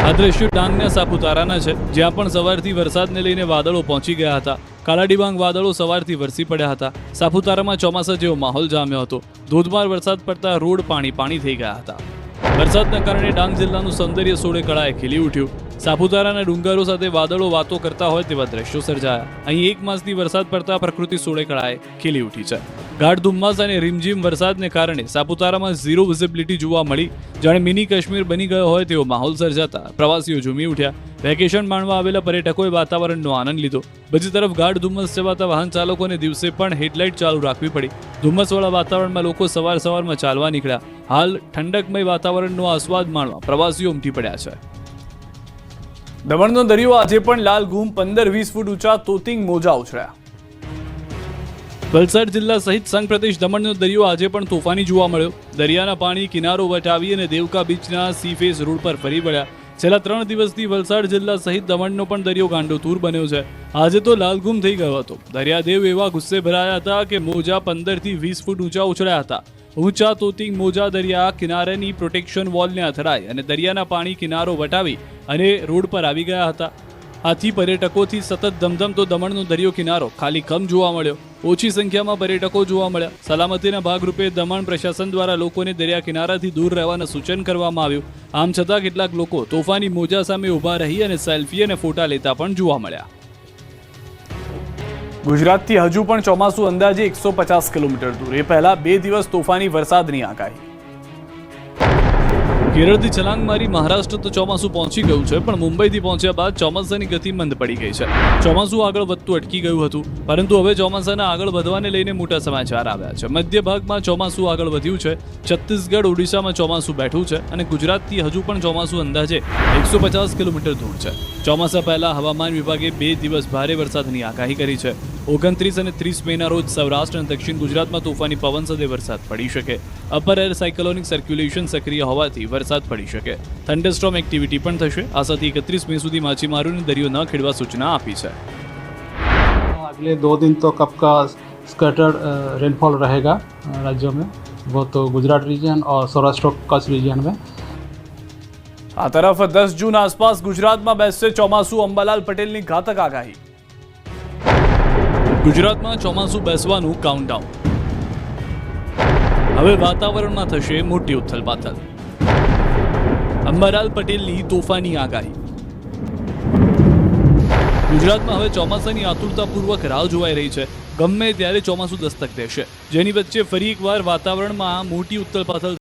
આ દ્રશ્યો ડાંગના સાપુતારાના છે, જ્યાં પણ સવારથી વરસાદને લઈને વાદળો પહોંચી ગયા હતા. કાલાડીબાંગ વાદળો સવારથી વરસી પડ્યા હતા. સાપુતારામાં ચોમાસા જેવો માહોલ જામ્યો હતો. ધોધમાર વરસાદ પડતા રોડ પાણી થઈ ગયા હતા. વરસાદના કારણે ડાંગ જિલ્લાનું સૌંદર્ય સોળે કળાએ ખીલી ઉઠ્યું. સાપુતારાના ડુંગરો સાથે વાદળો વાતો કરતા હોય તેવા દ્રશ્યો સર્જાયા. અહીં એક માસથી વરસાદ પડતા પ્રકૃતિ સોળે કળાએ ખીલી ઉઠી છે. ગાઢ ધુમ્મસ અને રીમઝીમ વરસાદને કારણે સાપુતારામાં ઝીરો વિઝિબિલિટી જોવા મળી. જાણે મિની કાશ્મીર બની ગયો હોય તેવો માહોલ સર્જાતા પ્રવાસીઓ ઝૂમી ઉઠ્યા. વેકેશન માણવા આવેલા પર્યટકોએ વાતાવરણનો આનંદ લીધો. બીજી તરફ ગાઢ ધુમ્મસ છવાતા વાહન ચાલકોને દિવસે પણ હેડલાઇટ ચાલુ રાખવી પડી. ધુમ્મસવાળા વાતાવરણમાં લોકો સવારમાં ચાલવા નીકળ્યા. હાલ ઠંડકમય વાતાવરણનો આસ્વાદ માણવા પ્રવાસીઓ ઉમટી પડ્યા છે. દમણનો દરિયો આજે પણ લાલ ઘૂમ 15-20 ફૂટ ઊંચા તોતિંગ મોજા ઉછળ્યા. વલસાડ જિલ્લા સહિત સંઘ પ્રદેશ દમણનો દરિયો આજે પણ તોફાની જોવા મળ્યો. દરિયાના પાણી કિનારો વટાવી અને દેવકા બીચના સી ફેસ રોડ પર ફરી વળ્યા. છેલ્લા 3 દિવસથી વલસાડ જિલ્લા સહિત દમણનો પણ દરિયો ગાંડોતૂર બન્યો છે. આજે તો લાલઘૂમ થઈ ગયો હતો. દરિયાદેવ એવા ગુસ્સે ભરાયા હતા કે મોજા 15-20 ફૂટ ઊંચા ઉછળ્યા હતા. ઊંચા તોતિંગ મોજા દરિયા કિનારાની પ્રોટેક્શન વોલને અથડાઈ અને દરિયાના પાણી કિનારો વટાવી અને રોડ પર આવી ગયા હતા. આથી પર્યટકોથી સતત ધમધમતો દમણનો દરિયો કિનારો ખાલી કમ જોવા મળ્યો. ઓછી સંખ્યામાં પર્યટકો જોવા મળ્યા. સલામતીના ભાગરૂપે દમણ પ્રશાસન દ્વારા લોકોને દરિયા કિનારાથી દૂર રહેવાનું સૂચન કરવામાં આવ્યું. આમ છતાં કેટલાક લોકો તોફાની મોજા સામે ઊભા રહી અને સેલ્ફી અને ફોટા લેતા પણ જોવા મળ્યા. ગુજરાતથી હજુ પણ ચોમાસું અંદાજે 150 કિલોમીટર દૂર. એ પહેલા 2 દિવસ તોફાની વરસાદની આગાહી. કેરળથી છલાંગ મારી મહારાષ્ટ્ર તો ચોમાસું પહોંચી ગયું છે, પણ મુંબઈથી પહોંચ્યા બાદ ચોમાસાની ગતિ મંદ પડી ગઈ છે. ચોમાસું આગળ વધતું અટકી ગયું હતું, પરંતુ હવે ચોમાસાના આગળ વધવાને લઈને મોટા સમાચાર આવ્યા છે. મધ્ય ભાગમાં ચોમાસું આગળ વધ્યું છે. છત્તીસગઢ ઓડિશામાં ચોમાસું બેઠું છે અને ગુજરાતથી હજુ પણ ચોમાસું અંદાજે 150 કિલોમીટર દૂર છે. ચોમાસા પહેલા હવામાન વિભાગે 2 દિવસ ભારે વરસાદની આગાહી કરી છે. 29 અને 30 મેના રોજ સૌરાષ્ટ્ર અને દક્ષિણ ગુજરાતમાં તોફાની પવન સાથે વરસાદ પડી શકે. અપર એર સાયક્લોનિક સર્ક્યુલેશન સક્રિય હોવાથી વરસાદ પડી શકે. થંડરસ્ટોર્મ એક્ટિવિટી પણ થશે. આ સાથે 31 મે સુધી માછીમારોને દરિયો ન ખેડવા સૂચના આપી છે. अगले 2 दिन तो कब का स्कैटर्ड रेनफॉल रहेगा राज्यों में, वो तो गुजरात रीजन और सौराष्ट्र कच्छ रीजन में. આ તરફ 10 જૂન આસપાસ ગુજરાતમાં બેસશે ચોમાસું. અંબાલાલ પટેલની ઘાતક આગાહી. ગુજરાતમાં ચોમાસું બેસવાનું કાઉન્ટડાઉન. હવે વાતાવરણમાં થશે મોટી ઉથલપાથલ. અંબાલાલ પટેલની તોફાની આગાહી. ગુજરાતમાં હવે ચોમાસાની આતુરતાપૂર્વક રાહ જોવાઈ રહી છે. ગમે ત્યારે ચોમાસું દસ્તક દેશે, જેની વચ્ચે ફરી એકવાર વાતાવરણમાં મોટી ઉથલપાથલ